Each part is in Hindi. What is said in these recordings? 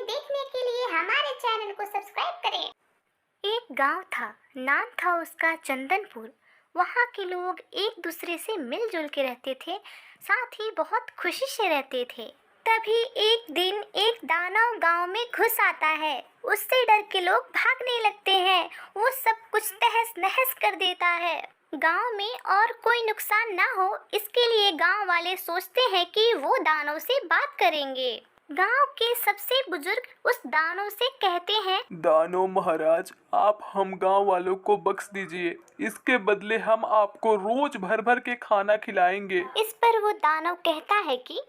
देखने के लिए हमारे चैनल को सब्सक्राइब करें। एक गांव था, नाम था उसका चंदनपुर। वहाँ के लोग एक दूसरे से मिलजुल के रहते थे, साथ ही बहुत खुशी से रहते थे। तभी एक दिन एक दानव गांव में घुस आता है। उससे डर के लोग भागने लगते हैं। वो सब कुछ तहस नहस कर देता है। गांव में और कोई नुकसान ना हो, इसके लिए गांव वाले सोचते हैं कि वो दानव से बात करेंगे। गांव के सबसे बुजुर्ग उस दानव से कहते हैं, दानव महाराज, आप हम गांव वालों को बख्श दीजिए। इसके बदले हम आपको रोज भर भर के खाना खिलाएंगे। इस पर वो दानव कहता है कि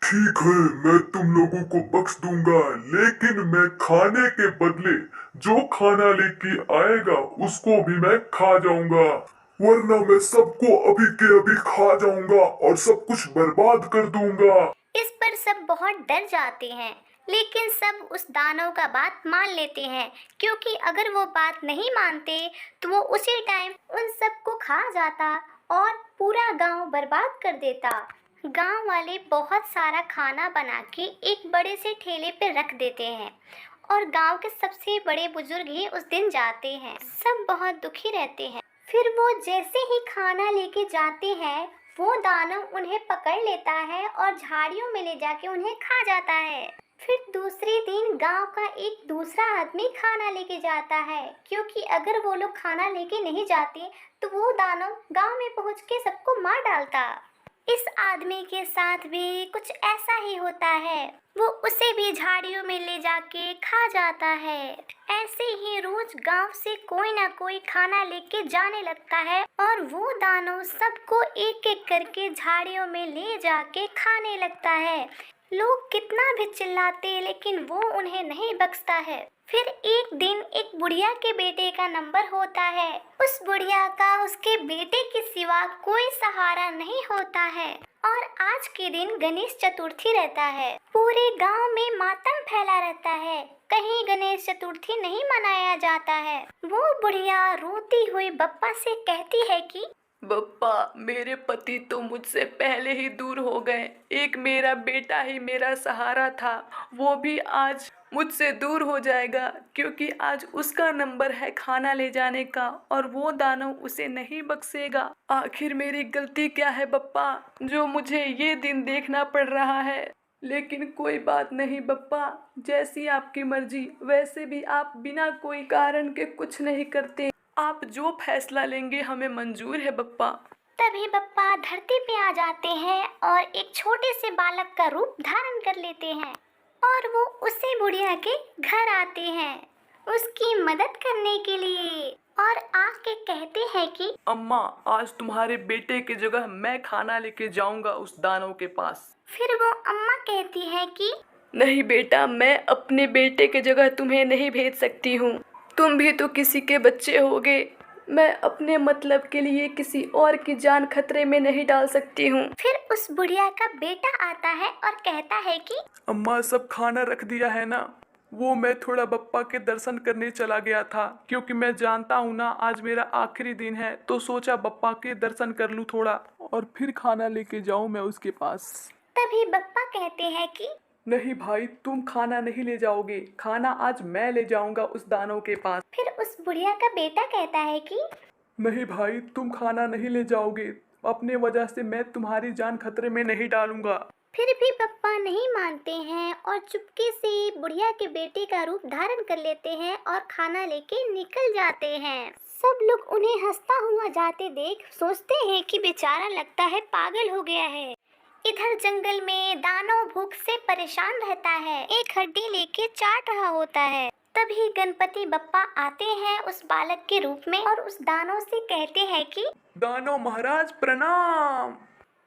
ठीक है, मैं तुम लोगों को बख्श दूंगा, लेकिन मैं खाने के बदले जो खाना लेके आएगा उसको भी मैं खा जाऊंगा, वरना मैं सबको अभी के अभी खा जाऊंगा और सब कुछ बर्बाद कर दूंगा। इस पर सब बहुत डर जाते हैं, लेकिन सब उस दानव का बात मान लेते हैं, क्योंकि अगर वो बात नहीं मानते तो वो उसी टाइम उन सबको खा जाता और पूरा गांव बर्बाद कर देता। गांव वाले बहुत सारा खाना बना के एक बड़े से ठेले पे रख देते हैं और गांव के सबसे बड़े बुजुर्ग ही उस दिन जाते हैं। सब बहुत दुखी रहते हैं। फिर वो जैसे ही खाना लेके जाते हैं, वो दानव उन्हें पकड़ लेता है और झाड़ियों में ले जाके उन्हें खा जाता है। फिर दूसरे दिन गांव का एक दूसरा आदमी खाना लेके जाता है, क्योंकि अगर वो लोग खाना लेके नहीं जाते तो वो दानव गांव में पहुंच के सबको मार डालता। इस आदमी के साथ भी कुछ ऐसा ही होता है। वो उसे भी झाड़ियों में ले जाके खा जाता है। ऐसे ही रोज गांव से कोई ना कोई खाना लेके जाने लगता है और वो दानव सबको एक एक करके झाड़ियों में ले जाके खाने लगता है। लोग कितना भी चिल्लाते, लेकिन वो उन्हें नहीं बख्शता है। फिर एक दिन एक बुढ़िया के बेटे का नंबर होता है। उस बुढ़िया का उसके बेटे के सिवा कोई सहारा नहीं होता है। और आज के दिन गणेश चतुर्थी रहता है। पूरे गांव में मातम फैला रहता है। कहीं गणेश चतुर्थी नहीं मनाया जाता है। वो बुढ़िया रोती हुई बप्पा से कहती है कि बप्पा, मेरे पति तो मुझसे पहले ही दूर हो गए। एक मेरा बेटा ही मेरा सहारा था, वो भी आज मुझसे दूर हो जाएगा, क्योंकि आज उसका नंबर है खाना ले जाने का और वो दानव उसे नहीं बख्शेगा। आखिर मेरी गलती क्या है बप्पा, जो मुझे ये दिन देखना पड़ रहा है। लेकिन कोई बात नहीं बप्पा, जैसी आपकी मर्जी। वैसे भी आप बिना कोई कारण के कुछ नहीं करते। आप जो फैसला लेंगे हमें मंजूर है बप्पा। तभी बप्पा धरती पे आ जाते हैं और एक छोटे से बालक का रूप धारण कर लेते हैं और वो उसी बुढ़िया के घर आते हैं उसकी मदद करने के लिए और आके कहते हैं कि अम्मा, आज तुम्हारे बेटे की जगह मैं खाना लेके जाऊंगा उस दानव के पास। फिर वो अम्मा कहती है कि नहीं बेटा, मैं अपने बेटे की जगह तुम्हें नहीं भेज सकती हूँ। तुम भी तो किसी के बच्चे होगे। मैं अपने मतलब के लिए किसी और की जान खतरे में नहीं डाल सकती हूँ। फिर उस बुढ़िया का बेटा आता है और कहता है कि अम्मा, सब खाना रख दिया है ना? वो मैं थोड़ा बप्पा के दर्शन करने चला गया था, क्योंकि मैं जानता हूँ ना आज मेरा आखिरी दिन है, तो सोचा बप्पा के दर्शन कर लूँ थोड़ा और फिर खाना लेके जाऊँ मैं उसके पास। तभी बप्पा कहते हैं कि नहीं भाई, तुम खाना नहीं ले जाओगे, खाना आज मैं ले जाऊंगा उस दानव के पास। फिर उस बुढ़िया का बेटा कहता है कि नहीं भाई, तुम खाना नहीं ले जाओगे, अपने वजह से मैं तुम्हारी जान खतरे में नहीं डालूंगा। फिर भी पप्पा नहीं मानते हैं और चुपके से बुढ़िया के बेटे का रूप धारण कर लेते हैं और खाना लेके निकल जाते हैं। सब लोग उन्हें हंसता हुआ जाते देख सोचते हैं कि बेचारा लगता है पागल हो गया है। इधर जंगल में दानव भूख से परेशान रहता है। एक हड्डी लेके चाट रहा होता है। तभी गणपति बप्पा आते हैं उस बालक के रूप में और उस दानव से कहते हैं कि दानव महाराज प्रणाम।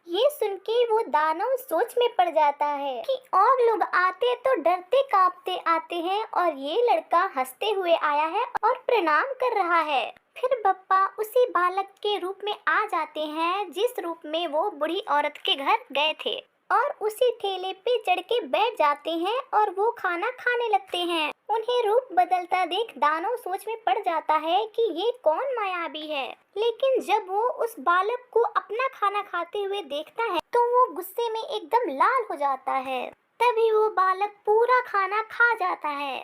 ये सुन के वो दानव सोच में पड़ जाता है कि और लोग आते तो डरते कांपते आते हैं और ये लड़का हंसते हुए आया है और प्रणाम कर रहा है। फिर बप्पा उसी बालक के रूप में आ जाते हैं जिस रूप में वो बूढ़ी औरत के घर गए थे और उसी ठेले पे चढ़ के बैठ जाते हैं और वो खाना खाने लगते हैं। उन्हें रूप बदलता देख दानव सोच में पड़ जाता है कि ये कौन मायावी है। लेकिन जब वो उस बालक को अपना खाना खाते हुए देखता है तो वो गुस्से में एकदम लाल हो जाता है। तभी वो बालक बालक पूरा खाना खा जाता है।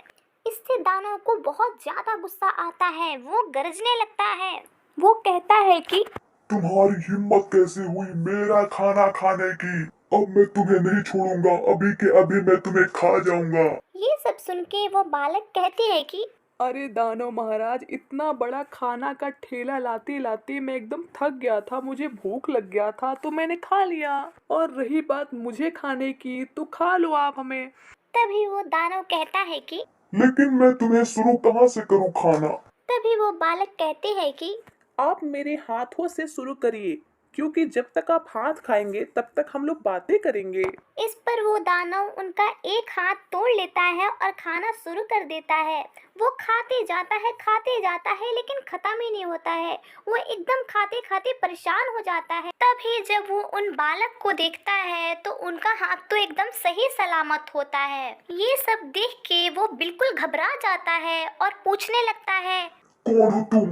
इससे दानव को बहुत ज्यादा गुस्सा आता है। वो गरजने लगता है। वो कहता है कि तुम्हारी हिम्मत कैसे हुई मेरा खाना खाने की? अब मैं तुम्हें नहीं छोड़ूंगा, अभी के अभी मैं तुम्हें खा जाऊंगा। ये सब सुन के वो बालक कहते हैं कि अरे दानव महाराज, इतना बड़ा खाना का ठेला लाते लाते मैं एकदम थक गया था, मुझे भूख लग गया था तो मैंने खा लिया। और रही बात मुझे खाने की, तो खा लो आप हमें। तभी वो दानव कहता है कि लेकिन मैं तुम्हें शुरू कहाँ से करूँ खाना? तभी वो बालक कहते हैं कि आप मेरे हाथों से शुरू करिए, क्योंकि जब तक आप हाथ खाएंगे तब तक हम लोग बातें करेंगे। इस पर वो दानव उनका एक हाथ तोड़ लेता है और खाना शुरू कर देता है। वो खाते जाता है लेकिन खत्म ही नहीं होता है। वो एकदम खाते खाते परेशान हो जाता है। तभी जब वो उन बालक को देखता है तो उनका हाथ तो एकदम सही सलामत होता है। ये सब देख के वो बिल्कुल घबरा जाता है और पूछने लगता है, कौन हो तुम?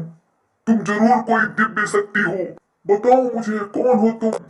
तुम जरूर कोई दिव्य शक्ति हो, बताओ मुझे कौन हो तुम?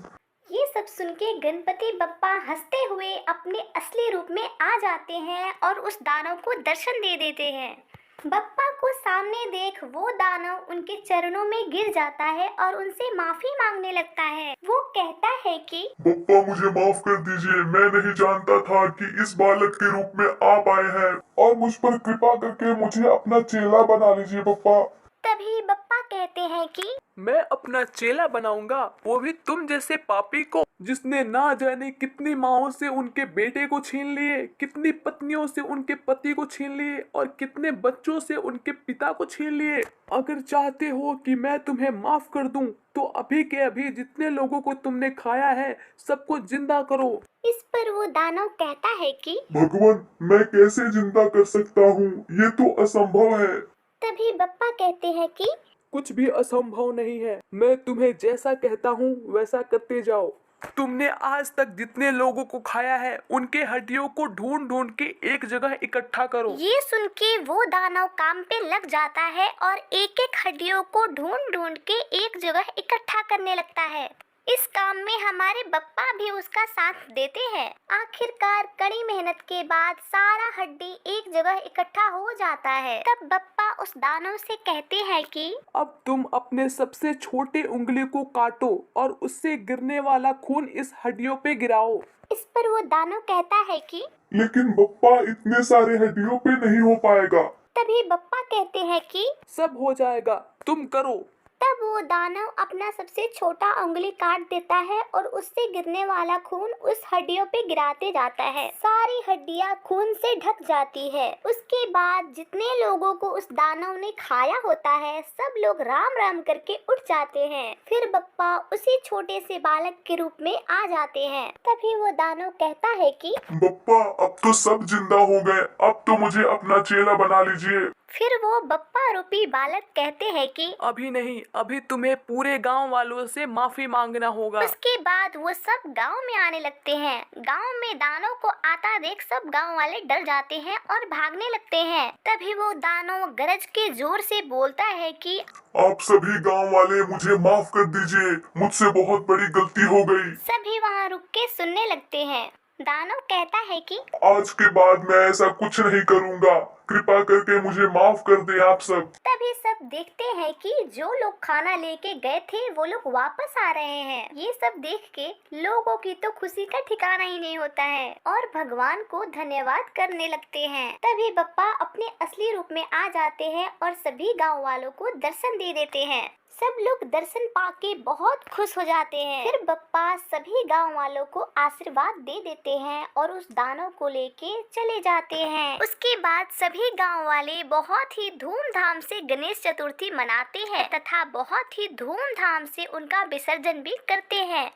ये सब सुन के गणपति बप्पा हंसते हुए अपने असली रूप में आ जाते हैं और उस दानव को दर्शन दे देते हैं। बप्पा को सामने देख वो दानव उनके चरणों में गिर जाता है और उनसे माफी मांगने लगता है। वो कहता है कि बप्पा मुझे माफ कर दीजिए, मैं नहीं जानता था कि इस बालक के रूप में आप आए हैं, और मुझ पर कृपा करके मुझे अपना चेला बना लीजिए बप्पा। तभी बप्पा कहते हैं कि मैं अपना चेला बनाऊंगा, वो भी तुम जैसे पापी को, जिसने ना जाने कितनी माओं से उनके बेटे को छीन लिए, कितनी पत्नियों से उनके पति को छीन लिए और कितने बच्चों से उनके पिता को छीन लिए। अगर चाहते हो कि मैं तुम्हें माफ कर दूं, तो अभी के अभी जितने लोगों को तुमने खाया है सबको जिंदा करो। इस पर वो दानव कहता है कि भगवान, मैं कैसे जिंदा कर सकता हूँ? ये तो असंभव है। तभी बप्पा कहते हैं कि कुछ भी असंभव नहीं है, मैं तुम्हें जैसा कहता हूँ वैसा करते जाओ। तुमने आज तक जितने लोगों को खाया है उनके हड्डियों को ढूंढ ढूंढ के एक जगह इकट्ठा करो। ये सुन के वो दानव काम पे लग जाता है और एक एक हड्डियों को ढूंढ ढूंढ के एक जगह इकट्ठा करने लगता है। इस काम में हमारे बप्पा भी उसका साथ देते हैं। आखिरकार कड़ी मेहनत के बाद सारा हड्डी एक जगह इकट्ठा हो जाता है। तब बप्पा उस दानव से कहते हैं कि अब तुम अपने सबसे छोटे उंगली को काटो और उससे गिरने वाला खून इस हड्डियों पे गिराओ। इस पर वो दानव कहता है कि लेकिन बप्पा इतने सारे हड्डियों पे नहीं हो पाएगा। तभी बप्पा कहते हैं कि सब हो जाएगा, तुम करो। तब वो दानव अपना सबसे छोटा उंगली काट देता है और उससे गिरने वाला खून उस हड्डियों पे गिराते जाता है। सारी हड्डियां खून से ढक जाती है। उसके बाद जितने लोगों को उस दानव ने खाया होता है सब लोग राम राम करके उठ जाते हैं। फिर बप्पा उसी छोटे से बालक के रूप में आ जाते हैं। तभी वो दानव कहता है कि बप्पा, अब तो सब जिंदा हो गए, अब तो मुझे अपना चेला बना लीजिए। फिर वो बप्पा रूपी बालक कहते हैं कि अभी नहीं, अभी तुम्हें पूरे गांव वालों से माफी मांगना होगा। उसके बाद वो सब गांव में आने लगते हैं। गांव में दानव को आता देख सब गांव वाले डर जाते हैं और भागने लगते हैं। तभी वो दानव गरज के जोर से बोलता है कि आप सभी गांव वाले मुझे माफ कर दीजिए, मुझसे बहुत बड़ी गलती हो गई। सभी वहाँ रुक के सुनने लगते हैं। दानव कहता है कि आज के बाद मैं ऐसा कुछ नहीं करूंगा, कृपा करके मुझे माफ कर दे आप सब। तभी सब देखते हैं कि जो लोग खाना लेके गए थे वो लोग वापस आ रहे हैं। ये सब देख के लोगों की तो खुशी का ठिकाना ही नहीं होता है और भगवान को धन्यवाद करने लगते हैं। तभी बप्पा अपने असली रूप में आ जाते हैं और सभी गांव वालों को दर्शन दे देते हैं। सब लोग दर्शन पाके बहुत खुश हो जाते हैं। फिर बप्पा सभी गांव वालों को आशीर्वाद दे देते हैं और उस दानव को लेके चले जाते हैं। उसके बाद सभी गांव वाले बहुत ही धूमधाम से गणेश चतुर्थी मनाते हैं तथा बहुत ही धूमधाम से उनका विसर्जन भी करते हैं।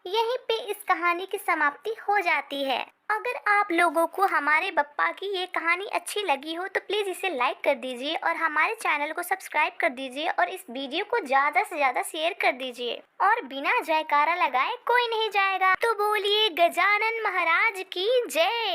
यहीं पे इस कहानी की समाप्ति हो जाती है। अगर आप लोगों को हमारे बप्पा की ये कहानी अच्छी लगी हो तो प्लीज़ इसे लाइक कर दीजिए और हमारे चैनल को सब्सक्राइब कर दीजिए और इस वीडियो को ज़्यादा से ज़्यादा शेयर कर दीजिए। और बिना जयकारा लगाए कोई नहीं जाएगा। तो बोलिए गजानन महाराज की जय।